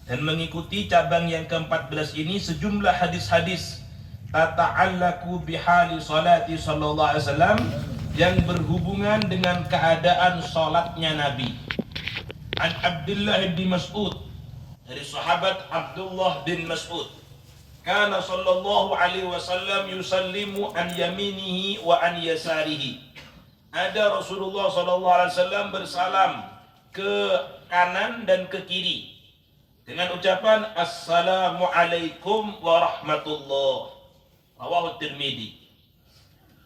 Dan mengikuti cabang yang ke-14 ini sejumlah hadis-hadis tata'allaku bihali salati sallallahu alaihi wasallam yang berhubungan dengan keadaan salatnya Nabi. An Abdullah bin Mas'ud, dari sahabat Abdullah bin Mas'ud, kana sallallahu alaihi wasallam yusallimu an yaminihi wa an yasarihi. Ada Rasulullah sallallahu alaihi wasallam bersalam ke kanan dan ke kiri dengan ucapan Assalamualaikum warahmatullah. Rawahu Tirmidzi.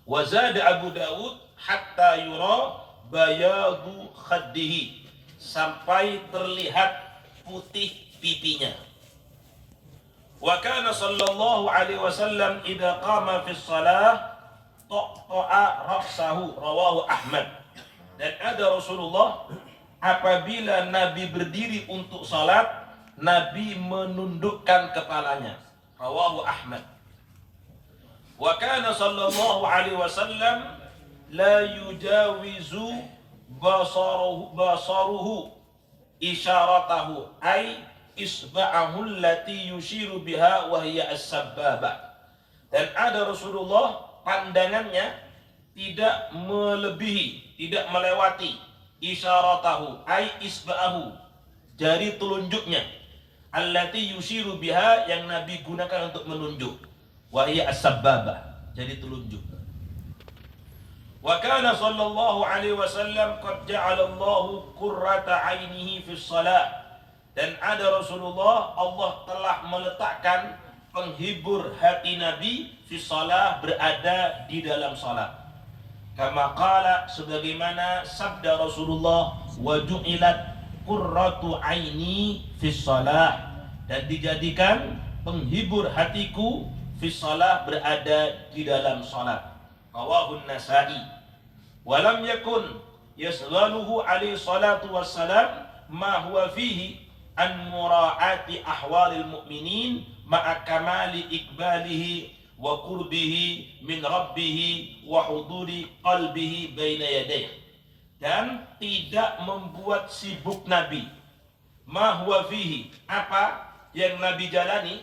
Wa zada Abu Dawud hatta yura bayadu khaddihi, sampai terlihat putih pipinya. Wa kana sallallahu alaihi wasallam idza qama fi shalah taqta'a ra'sahu. Rawahu Ahmad. Dan ada Rasulullah apabila Nabi berdiri untuk salat, Nabi menundukkan kepalanya. Rawahu Ahmad. Wa kana sallallahu alaihi wasallam la yujawizu basaruhu isyaratahu ay isba'ahu allati yushiru biha wa hiya as-sabbaba. Dan ada Rasulullah pandangannya tidak melebihi, tidak melewati isyaratahu ay isba'ahu, jari telunjuknya, allati yushiru biha, yang Nabi gunakan untuk menunjuk, wa hiya as-sabbaba, jari telunjuk. Wa kana sallallahu alaihi wasallam qad ja'ala Allahu qurrata 'ainihi fi shalah. Dan ada Rasulullah, Allah telah meletakkan penghibur hati Nabi fi shalah, berada di dalam salat. Kama qala, sebagaimana sabda Rasulullah, wa ju'ilat qurratu 'aini fi shalah, dan dijadikan penghibur hatiku fi shalah, berada di dalam salat. Rawahu Nasa'i. Walam yakun yasghaluhu alaihi salatu wassalam ma huwa fihi an mura'ati ahwalil mu'minin ma'a kamali ikbalihi wa qurbihi min rabbihi wa huduri qalbihi baina yadayhi. Dan tidak membuat sibuk Nabi ma huwa fihi, apa yang Nabi jalani,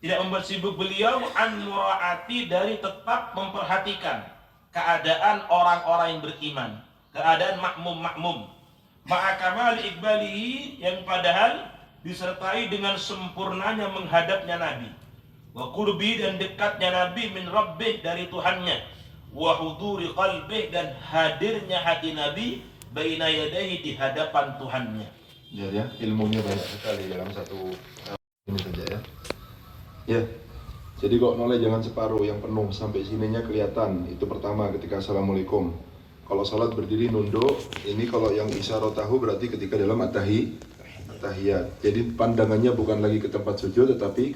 tidak membuat sibuk beliau an muraati, dari tetap memperhatikan keadaan orang-orang yang beriman, keadaan makmum-makmum, ma'akamali iqbalihi, yang padahal disertai dengan sempurnanya menghadapnya Nabi, wa qurbi, dan dekatnya Nabi min rabbih, dari Tuhannya, wa huduri qalbih, dan hadirnya hati Nabi baina yadayhi, di hadapan Tuhannya. Ya, ilmunya banyak sekali dalam satu ini saja ya. Ya, jadi kok noleh jangan separuh, yang penuh sampai sininya kelihatan. Itu pertama ketika assalamualaikum. Kalau salat berdiri nunduk, ini kalau yang isyarat tahu berarti ketika dalam at-tahiyat. Jadi pandangannya bukan lagi ke tempat sujud, tetapi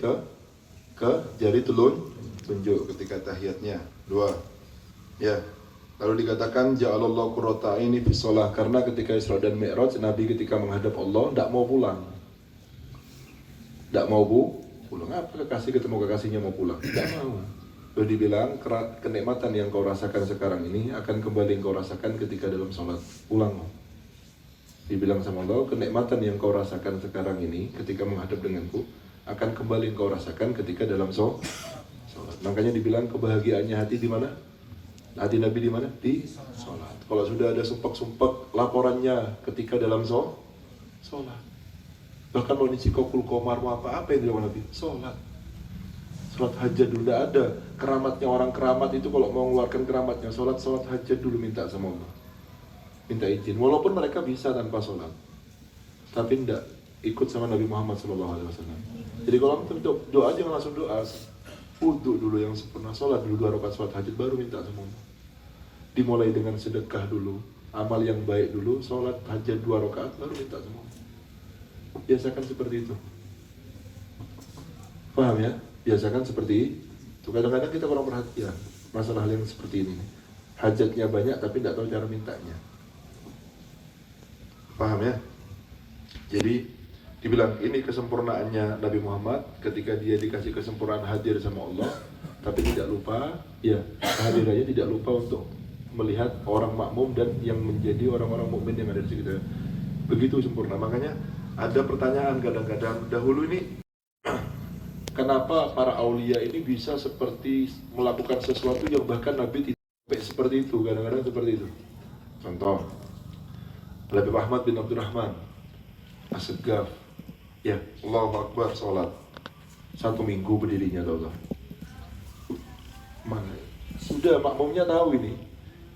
ke jari telunjuk ketika tahiyatnya. Dua. Ya. Lalu dikatakan ja'alallahu qurrata aini fi shalah, karena ketika Isra dan Mi'raj Nabi ketika menghadap Allah tidak mau pulang. Tidak mau pulang. Apa kekasih ketemu kekasihnya mau pulang? Tidak mau. Lalu dibilang kenikmatan yang kau rasakan sekarang ini akan kembali kau rasakan ketika dalam sholat. Pulang. Dibilang sama Allah, kenikmatan yang kau rasakan sekarang ini ketika menghadap denganku akan kembali kau rasakan ketika dalam sholat. Makanya dibilang kebahagiaannya hati di mana? Hati Nabi di mana? Di sholat. Kalau sudah ada sumpek-sumpek laporannya ketika dalam sholat. Bahkan mau nyisi kokul komar mau apa yang dilakukan Nabi? Sholat hajat dulu. Tidak ada keramatnya orang keramat itu, kalau mau mengeluarkan keramatnya sholat hajat dulu, minta sama Allah, minta izin. Walaupun mereka bisa tanpa sholat, tapi tidak ikut sama Nabi Muhammad SAW. Jadi kalau doa jangan langsung doa, wudhu dulu yang sempurna, sholat dulu 2 rakaat sholat hajat, baru minta sama Allah. Dimulai dengan sedekah dulu, amal yang baik dulu, sholat hajat 2 rakaat, baru minta sama Allah. Biasakan seperti itu. Paham ya? Biasakan seperti itu. Kadang-kadang kita kurang perhatian masalah hal yang seperti ini. Hajatnya banyak tapi tidak tahu cara mintanya. Paham ya? Jadi dibilang ini kesempurnaannya Nabi Muhammad ketika dia dikasih kesempurnaan hadir sama Allah, tapi tidak lupa, ya kehadirannya tidak lupa untuk melihat orang makmum dan yang menjadi orang-orang mukmin yang ada di sekitar. Begitu sempurna. Makanya Ada pertanyaan kadang-kadang dahulu ini, kenapa para aulia ini bisa seperti melakukan sesuatu yang bahkan Nabi tidak sampai seperti itu, kadang-kadang seperti itu. Contoh, Habib Ahmad bin Abdurrahman As-Segaf, ya, Allahu Akbar, sholat 1 minggu berdirinya, tahu. Mana? Sudah makmumnya tahu ini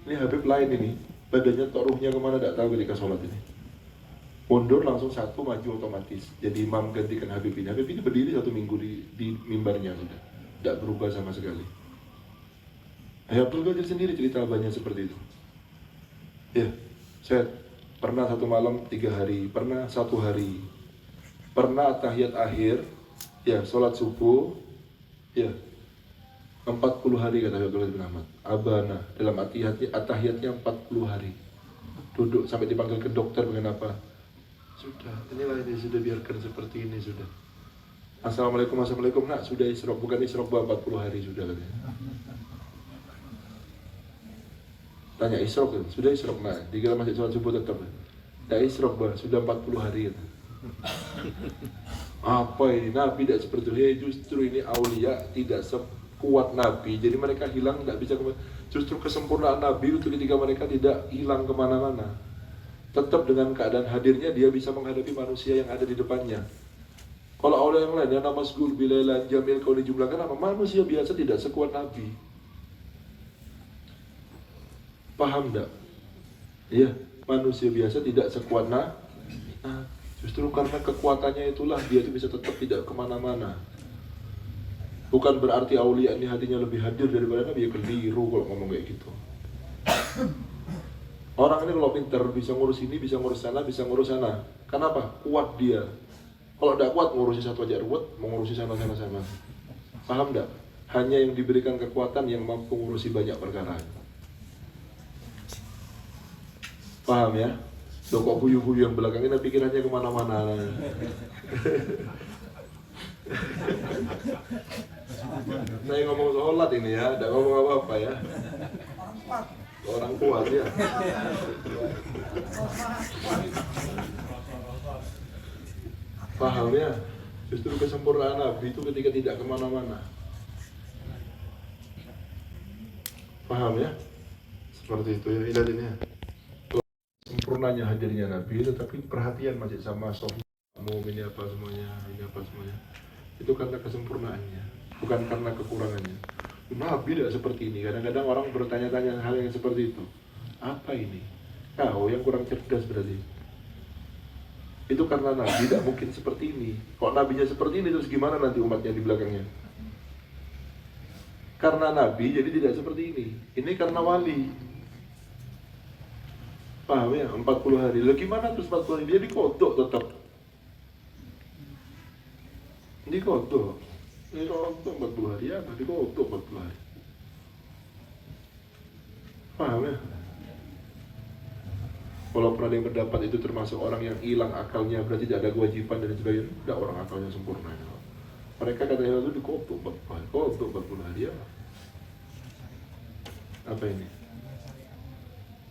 Habib lain ini, badannya ruhnya kemana tidak tahu ketika sholat ini. Mundur langsung satu, maju otomatis. Jadi imam gantikan Habib ini. Habib ini berdiri 1 minggu di mimbarnya sudah, tidak berubah sama sekali. Abdul Qadir sendiri cerita banyak seperti itu. Ya, saya pernah 1 malam 3 hari, pernah 1 hari, pernah tahiyat akhir, ya sholat subuh, ya 40 hari kata Abdul Qadir bin Ahmad. Abana dalam atahiyatnya 40 hari. Duduk sampai dipanggil ke dokter, kenapa? Sudah, inilah ini sudah, biarkan seperti ini sudah. Assalamualaikum, assalamualaikum, nak sudah isyrok, bukan isyrok 40 hari sudah katanya. Tanya isyrok, sudah isyrok nak, dikira masih sholat subuh tetap. Tidak isyrok bah, sudah 40 hari kata. Apa ini, Nabi tidak seperti itu. Justru ini aulia tidak sekuat Nabi, jadi mereka hilang tidak bisa kemana. Justru kesempurnaan Nabi itu ketika mereka tidak hilang kemana-mana. Tetap dengan keadaan hadirnya dia bisa menghadapi manusia yang ada di depannya. Kalau aulia yang lain, yang nama Masgul, Bilailan, Jamil, kalau dijumlahkan apa? Manusia biasa tidak sekuat Nabi. Paham enggak? Iya, manusia biasa tidak sekuat Nabi. Nah, justru karena kekuatannya itulah dia itu bisa tetap tidak kemana-mana. Bukan berarti aulia ini hatinya lebih hadir daripada Nabi, ya keliru kalau ngomong kayak gitu. Orang ini kalau pintar bisa ngurus ini, bisa ngurus sana, bisa ngurus sana. Kenapa? Kuat dia. Kalau tidak kuat, ngurusi satu aja ruwet, mengurusi sana. Paham tidak? Hanya yang diberikan kekuatan yang mampu ngurusi banyak perkara. Paham ya? Loh kok guyu-guyu yang belakang ini pikirannya kemana-mana. Saya ngomong sholat ini ya, tidak ngomong apa-apa ya. Orang kuat ya. Paham ya? Justru kesempurnaan Nabi itu ketika tidak kemana-mana. Paham ya? Seperti itu ya, lihat ini ya. Sempurnanya hadirnya Nabi, tetapi perhatian masih sama sohmu, ini apa semuanya. Itu karena kesempurnaannya, bukan karena kekurangannya. Nabi tidak seperti ini. Kadang-kadang orang bertanya-tanya hal yang seperti itu. Apa ini? Kau yang kurang cerdas berarti. Itu karena Nabi tidak mungkin seperti ini. Kok Nabinya seperti ini, terus gimana nanti umatnya di belakangnya? Karena Nabi jadi tidak seperti ini. Ini karena wali. Paham ya? 40 hari. Lah gimana terus 40 hari? Dia dikodok tetap. Dikodok. Ini rontok 40 hari apa? Dikodok 40 hari. Paham ya? Kalau pernah ada yang berdapat itu termasuk orang yang hilang akalnya, berarti tidak ada kewajiban dan sebagainya. Tidak, orang akalnya sempurna. Mereka katanya itu dikodok 40 hari. Kodok 40 hari ya. Apa ini?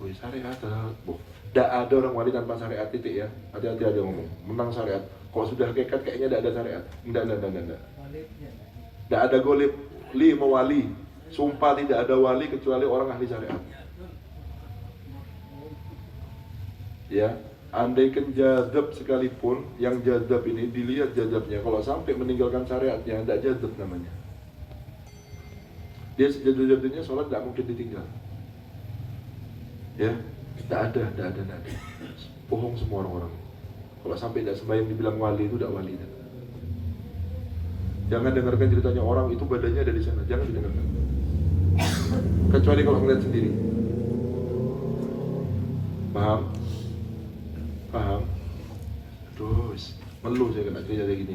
Wih, syariat. Tidak ada orang wali tanpa syariat, titik ya. Hati-hati ada ngomong. Menang syariat. Kalau sudah hakikat kayaknya tidak ada syariat. Tidak. Tidak ada golib, wali. Sumpah tidak ada wali kecuali orang ahli syariat. Ya, andaikan jadab sekalipun, yang jadab ini dilihat jadabnya. Kalau sampai meninggalkan syariatnya, tidak jadab namanya. Dia sejadab-jadabnya sholat tidak mungkin ditinggal. Ya, tidak ada. Bohong semua orang-orang. Kalau sampai tidak sembahyang dibilang wali, itu tidak wali. Jangan dengarkan ceritanya orang itu badannya ada di sana. Jangan didengarkan. Kecuali kalau melihat sendiri. Paham? Terus melu saya kena cerita kayak gini.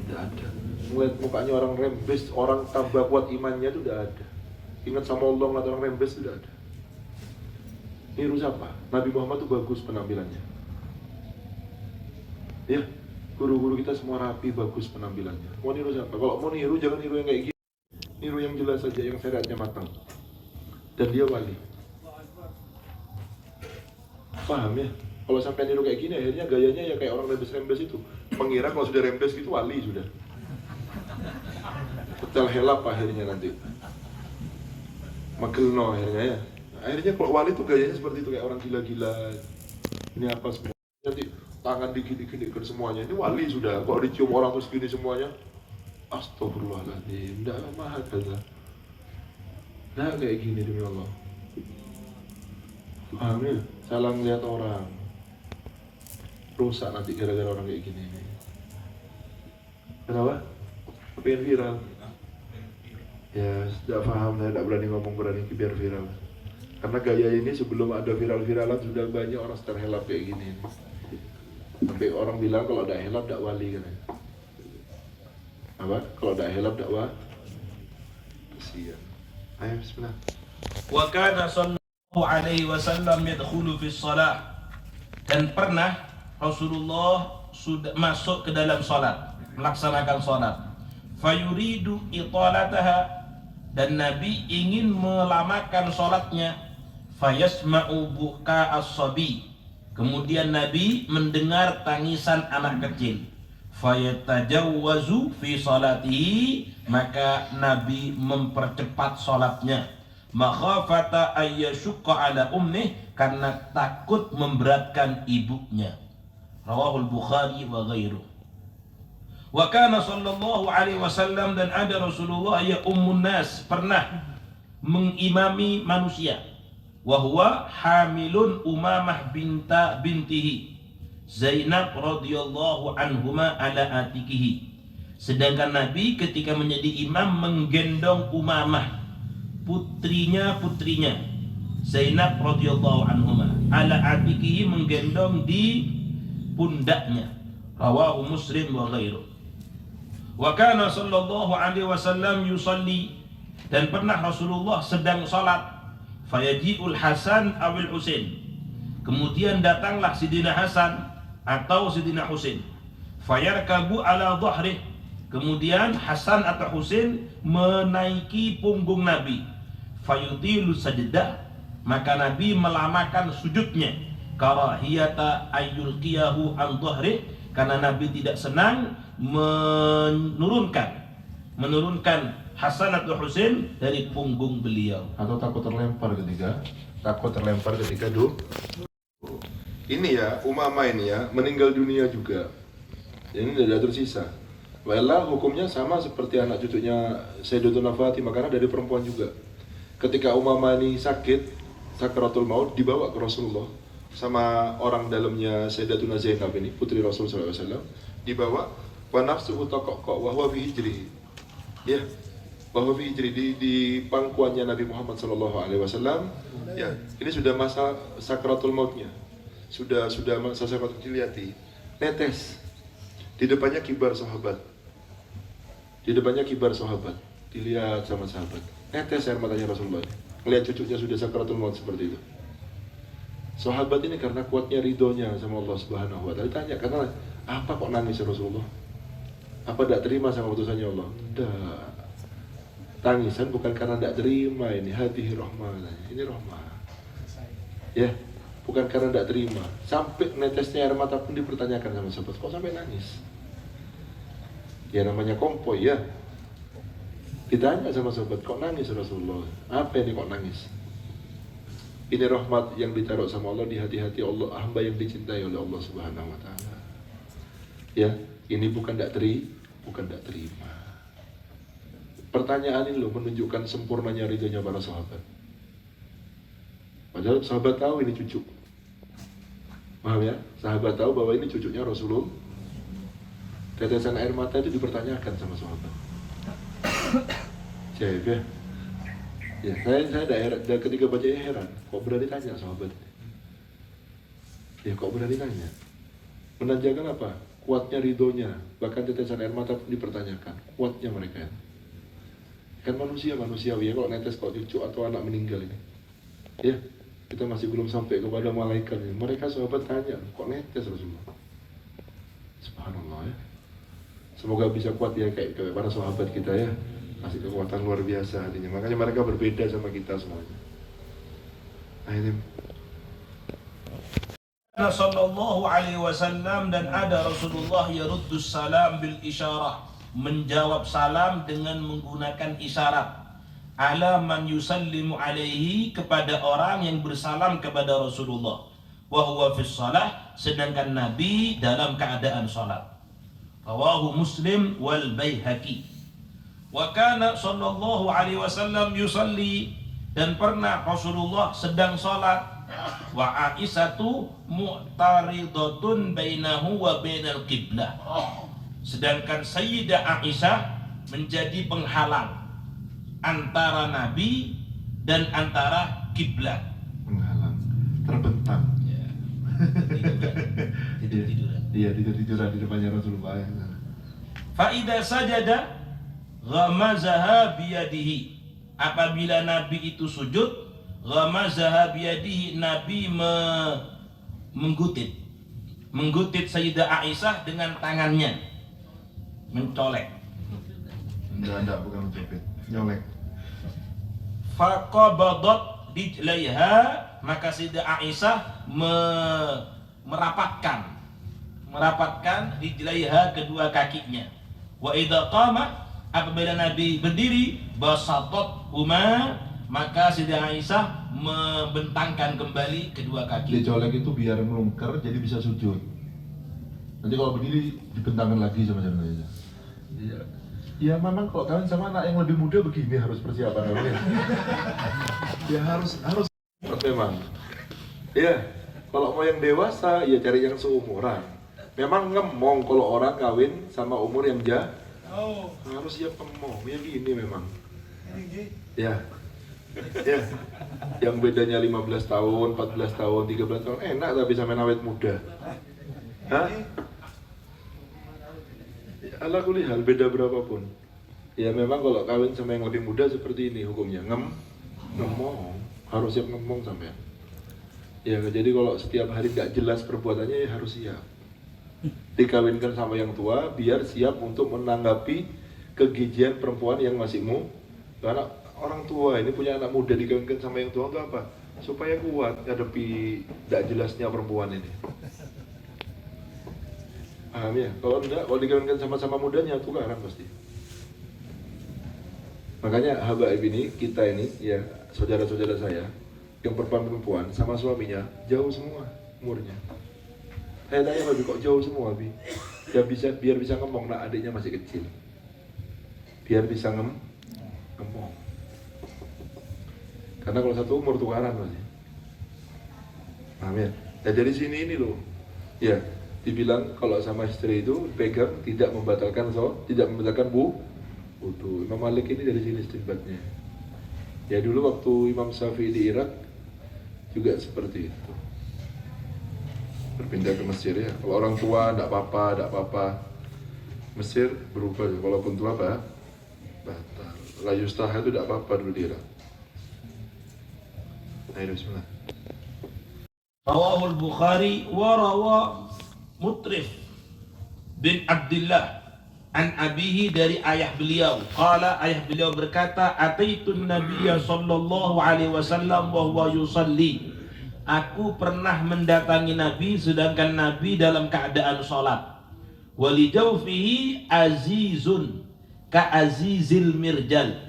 Tidak ada. Melihat mukanya orang rembes, orang tambah kuat imannya itu tidak ada. Ingat sama Allah, ngeliat orang rembes itu tidak ada. Niru siapa? Nabi Muhammad itu bagus penampilannya. Ya, guru-guru kita semua rapi, bagus penampilannya. Mau niru siapa? Kalau mau niru, jangan niru yang kayak gini. Niru yang jelas saja, yang syariatnya matang. Dan dia wali. Paham ya? Kalau sampai niru kayak gini, akhirnya gayanya ya kayak orang rembes-rembes itu. Mengira kalau sudah rembes gitu wali sudah. Petel helap akhirnya nanti. Magelno akhirnya ya. Akhirnya kalau wali itu gayanya seperti itu, kayak orang gila-gila. Ini apa semua? Nanti tangan dikit-dikit semuanya. Ini wali sudah. Kalau dicium orang terus gini semuanya, astagfirullahaladzim. Tidak mahal kata. Nah kayak gini demi Allah. Paham ya? Salah ngeliat orang. Rusak nanti gara-gara orang kayak gini nih. Kenapa? Pengen viral. Ya, tidak paham, saya tidak berani ngomong, berani biar viral. Karena gaya ini sebelum ada viral-viralan sudah banyak orang terhelap kayak gini. Sampai orang bilang kalau tidak helap tidak wali katanya. Apa? Kalau tidak helap tidak wali. Kasihan. Ayo bismillah. Wa kana sallallahu alaihi wasallam yadkhulu fi shalah. Dan pernah Rasulullah sudah masuk ke dalam salat, melaksanakan salat. Fayuridu italataha, dan Nabi ingin melamakan salatnya. Fayasma'u buka as-sabi, kemudian Nabi mendengar tangisan anak kecil. Fayatajawwazu fi salatihi, maka Nabi mempercepat salatnya. Makhafata ayyashukka ala ummih, karena takut memberatkan ibunya. Rawahul Bukhari wa ghairuh. Wa kana sallallahu alaihi wasallam, dan ada Rasulullah ya ummun nas, pernah mengimami manusia. Wa huwa hamilun Umamah bintihi Zainab radhiyallahu anhuma ala atikihi. Sedangkan Nabi ketika menjadi imam menggendong Umamah, putrinya Zainab radhiyallahu anhuma, ala atikihi, menggendong di pundaknya. Rawahu Muslim wa ghairuh. Wa kana sallallahu alaihi wasallam yusalli, dan pernah Rasulullah sedang salat. Fayaji'ul Hasan awil Husain, kemudian datanglah Sidina Hasan atau Sidina Husain. Fayarkabu ala dhahrih, kemudian Hasan atau Husain menaiki punggung Nabi. Fayutilu sajdah, maka Nabi melamakan sujudnya. Karahiyata ayyulqiyahu an dhahrih, karena Nabi tidak senang menurunkan Hasan atau Husain dari punggung beliau, Atau takut terlempar ketika duduk. Ini ya, Umamah ini ya, meninggal dunia juga. Ini tidak tersisa. Walau hukumnya sama seperti anak cucunya Sayyidatuna Fatimah, karena dari perempuan juga. Ketika Umamah ini sakit, sakaratul maut, dibawa ke Rasulullah sama orang dalamnya Sayyidatuna Zainab ini, putri Rasul SAW, dibawa wa nafsuhu taqaqa wa huwa fi hijrihi. Ya, bahwa fi hijri, di pangkuannya Nabi Muhammad SAW. Ya, ini sudah masa sakaratul mautnya. Sudah masa sakaratul, dilihat netes. Di depannya kibar sahabat. Dilihat sama sahabat. Netes air matanya Rasulullah. Melihat cucunya sudah sakaratul maut seperti itu. Sahabat ini karena kuatnya ridhonya sama Allah Subhanahu wa taala, tanya, karena apa kok nangis Rasulullah? Apa tidak terima sama putusannya Allah? Tidak. Tangisan bukan karena tidak terima, ini hati rahmah, ini rahmah. Ya, bukan karena tidak terima. Sampai netesnya air mata pun dipertanyakan sama sahabat, kok sampai nangis? Ya namanya kompoi ya. Ditanya sama sahabat, kok nangis Rasulullah? Apa ini kok nangis? Ini rahmat yang ditaruh sama Allah di hati-hati Allah, hamba yang dicintai oleh Allah Subhanahu wa taala. Ya, ini bukan tidak terima. Pertanyaan ini loh menunjukkan sempurnanya ridhonya para sahabat. Padahal sahabat tahu ini cucu. Paham ya? Sahabat tahu bahwa ini cucunya Rasulullah. Tetesan air mata itu dipertanyakan sama sahabat. Jahit ya? Ya, saya daerah ketika baca heran, kok berani tanya sahabat? Ya, kok berani tanya? Menandakan apa? Kuatnya ridhonya, bahkan tetesan air mata pun dipertanyakan. Kuatnya mereka. Kan manusiawi ya, kalau netes kok cucu atau anak meninggal ini. Ya, kita masih belum sampai kepada malaikat ini. Mereka sahabat tanya, kok netes Rasulullah? Subhanallah ya. Semoga bisa kuat ya kayak para sahabat kita ya. Kasih kekuatan luar biasa hatinya. Makanya mereka berbeda sama kita semuanya. Nah ini Sallallahu alaihi wasallam, dan ada Rasulullah yaruddus salam bil isyarah, menjawab salam dengan menggunakan isyarat, ala man yusallimu alaihi, kepada orang yang bersalam kepada Rasulullah, wa huwa fis shalah, sedangkan Nabi dalam keadaan salat. Rawahu Muslim wal Baihaqi. Wa kana sallallahu alaihi wasallam yusalli, dan pernah Rasulullah sedang salat, wa Aisyatu mu'taridatun bainahu wa bainal qiblah, sedangkan Sayyidah Aisyah menjadi penghalang antara Nabi dan antara kiblat. Menghalang, terbentang. Ya. Tidur-tiduran. Iya, tidur-tiduran di depannya Rasulullah. Fa idza sajada ghamazaha biyadihi, apabila Nabi itu sujud, ghamazaha biyadihi, Nabi menggutit Sayyidah Aisyah dengan tangannya, mencolek. Enggak, bukan mencopet, nyolek. Faqabadat rijlaiha, maka Sayyidah Aisyah merapatkan rijlaiha, kedua kakinya. Wa idza qama, apabila Nabi berdiri, basatat huma, maka Sayyidah Aisyah membentangkan kembali kedua kaki. Dia colek itu biar melungker jadi bisa sujud. Nanti kalau berdiri dibentangkan lagi sama Aisyah. Iya. Ya memang kalau kalian sama anak yang lebih muda begini harus persiapan namanya. Ya harus memang. Ya, kalau mau yang dewasa ya cari yang seumuran. Memang ngemong kalau orang kawin sama umur yang harus siap ngemong. Ya gini memang. Ya. Ya. Yang bedanya 15 tahun, 14 tahun, 13 tahun enak tapi sama awet muda. Hah? Ala kulihal beda berapapun. Ya memang kalau kawin sama yang lebih muda seperti ini hukumnya, ngemong, harus siap ngemong sampean. Ya jadi kalau setiap hari nggak jelas perbuatannya ya harus siap. Dikawinkan sama yang tua biar siap untuk menanggapi kegigihan perempuan yang masih karena orang tua ini punya anak muda dikawinkan sama yang tua itu apa? Supaya kuat ngadepi nggak jelasnya perempuan ini. Paham ya? Kalau enggak, kalau dikawinkan sama-sama mudanya tukaran pasti. Makanya habaib ini, kita ini, ya saudara-saudara saya yang perempuan sama suaminya jauh semua umurnya. Saya tanya Abi, kok jauh semua Abi? Ya biar bisa ngomong, nah adiknya masih kecil. Biar bisa ngomong. Karena kalau satu umur tukaran pasti. Paham ya? Ya dari sini ini loh. Ya. Dibilang kalau sama istri itu pegang tidak membatalkan wudu. Imam Malik ini dari sini istinbatnya. Ya dulu waktu Imam Syafi'i di Irak juga seperti itu. Berpindah ke Mesir ya. Kalau orang tua tidak apa-apa. Mesir berubah. Walaupun tua batal. La yustah itu tidak apa-apa dulu di Irak. Nah, bismillah. Rawahul Bukhari wa rawa Mutrif bin Abdullah an abihi, dari ayah beliau. Qala, ayah beliau berkata, ataitun nabiyya sallallahu alaihi wasallam wa huwa yusalli. Aku pernah mendatangi Nabi sedangkan Nabi dalam keadaan salat. Wali jawfihi azizun ka azizil mirjal.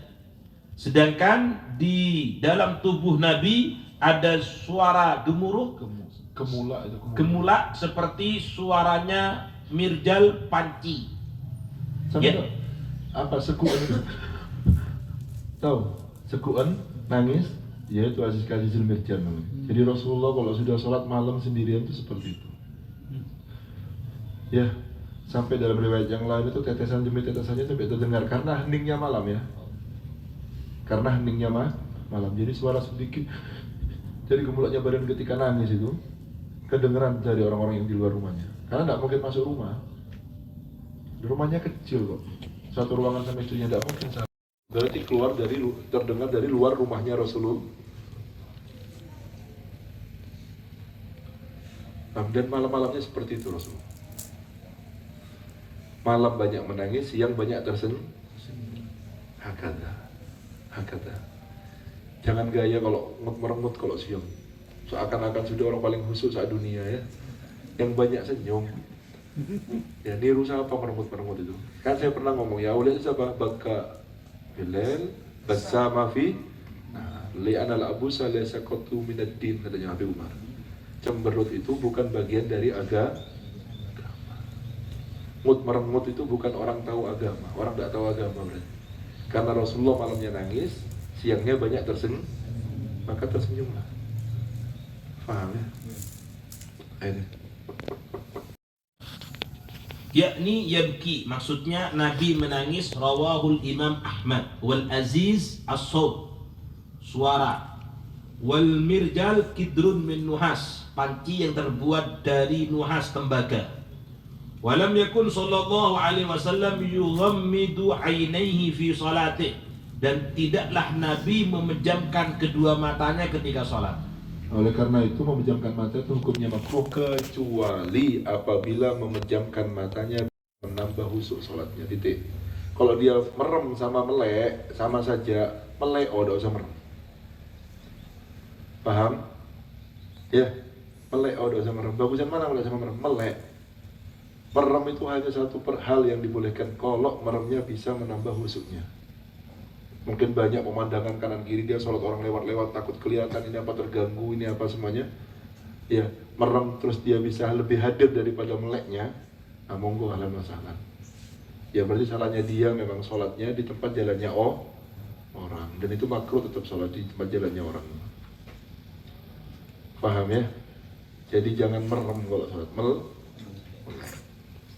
Sedangkan di dalam tubuh Nabi ada suara gemuruh, gemulak seperti suaranya mirjal panci. Ya. Apa sekuan? Tahu? Sekuan nangis, ya itu aziz kazizil mirjal namanya. Jadi Rasulullah kalau sudah sholat malam sendirian itu seperti itu. Ya, sampai dalam riwayat yang lain itu tetesan demi tetesannya sampai terdengar karena heningnya malam ya. Karena heningnya malam. Jadi suara sedikit dari gemulaknya badan ketika nangis itu kedengeran dari orang-orang yang di luar rumahnya. Karena tidak mungkin masuk rumah. Rumahnya kecil kok. Satu ruangan sama istrinya tidak mungkin. Berarti terdengar dari luar rumahnya Rasulullah. Dan malam-malamnya seperti itu Rasul. Malam banyak menangis, siang banyak tersenyum. Hakada. Jangan gaya kalau merengut kalau siang. seakan-akan sudah orang paling khusyuk saat dunia ya, yang banyak senyum. Ya niru siapa merengut-merengut itu? Kan saya pernah ngomong ya, oleh siapa? Baka Bilal bersama fi li'anal abu salasa qatu minad-din, katanya Habib Umar. Cemberut itu bukan bagian dari agama. Merengut itu bukan orang tahu agama, orang tidak tahu agama berarti. Karena Rasulullah malamnya nangis, siangnya banyak tersenyum, maka tersenyumlah. Paham ya? Ayo. Yakni yabki, maksudnya Nabi menangis. Rawahul Imam Ahmad. Wal aziz as-sawt, suara. Wal mirjal kidrun min nuhas, panci yang terbuat dari nuhas tembaga. Walam yakun sallallahu alaihi wasallam yughammidu ainaihi fi salatih, dan tidaklah Nabi memejamkan kedua matanya ketika salat. Oleh karena itu memejamkan mata itu hukumnya makruh kecuali apabila memejamkan matanya menambah khusyuk sholatnya, titik. Kalau dia merem sama melek sama saja, melek oh tidak usah merem. Paham? Ya, melek oh tidak usah merem. Bagusan mana melek sama merem? Melek. Merem itu hanya satu hal yang dibolehkan kalau meremnya bisa menambah khusyuknya. Mungkin banyak pemandangan kanan kiri, dia sholat orang lewat-lewat takut kelihatan ini apa, terganggu ini apa semuanya. Ya, merem terus dia bisa lebih hadir daripada meleknya. Nah, monggo ahlan wa sahlan. Ya berarti salahnya dia memang sholatnya di tempat jalannya orang, dan itu makruh tetap sholat di tempat jalannya orang. Paham ya? Jadi jangan merem kalau sholat.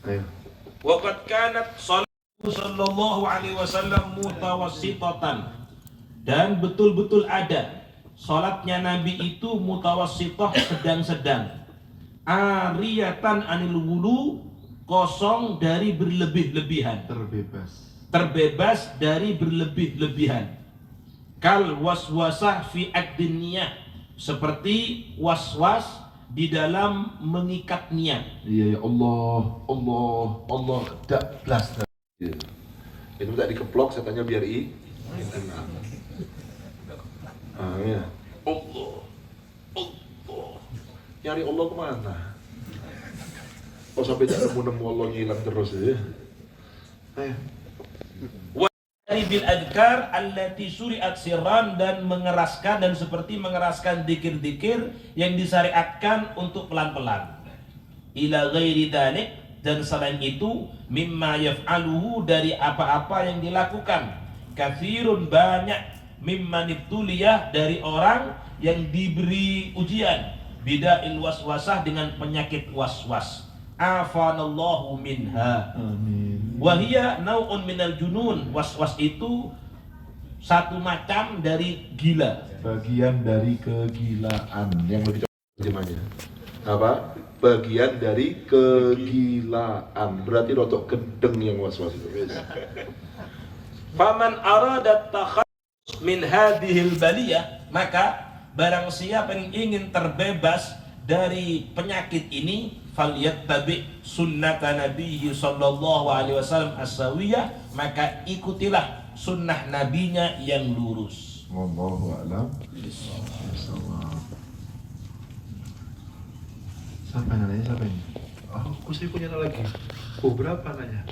Ayo. Waqad kanat sallallahu alaihi wasallam mutawassitatan, dan betul-betul ada salatnya Nabi itu mutawassitah, sedang-sedang. Ariyatan anil wulu, kosong dari berlebih-lebihan, terbebas dari berlebih-lebihan. Kal waswasah fi ad-diniyah, seperti was-was di dalam mengikat niat. Iya ya Allah dak blas. Ya. Itu tak dikeplok setannya biar kena. Ya. Allah. Nyari Allah kemana? Oh sampai tak nemu Allah hilang terus ya. Ayo. Bil adkar allati syuri'at sirran, dan mengeraskan, dan seperti mengeraskan dikir-dikir yang disyariatkan untuk pelan-pelan. Ila ghairi dzalik, dan selain itu mimma yaf'aluhu, dari apa-apa yang dilakukan. Katsirun, banyak, mimman ibtuliyah, dari orang yang diberi ujian, bida'il waswasah, dengan penyakit waswas. Afanallahu minha. Amin. Wahia nau'un minal junun, was-was itu satu macam dari gila, Bagian dari kegilaan yang lebih terjemahnya. Apa? Bagian dari kegilaan. Berarti rotok gendeng yang was-was itu. Faman arada takhalus min hadhil baliyah, maka barang siapa yang ingin terbebas dari penyakit ini, falyattabi sunnata nabiyyi sallallahu alaihi wasallam as-sawiyah, maka ikutilah sunnah nabinya yang lurus. Wallahu a'lam. Siapa yang nanya, siapa ini? Oh, aku sih punya lagi. Oh, berapa nanya?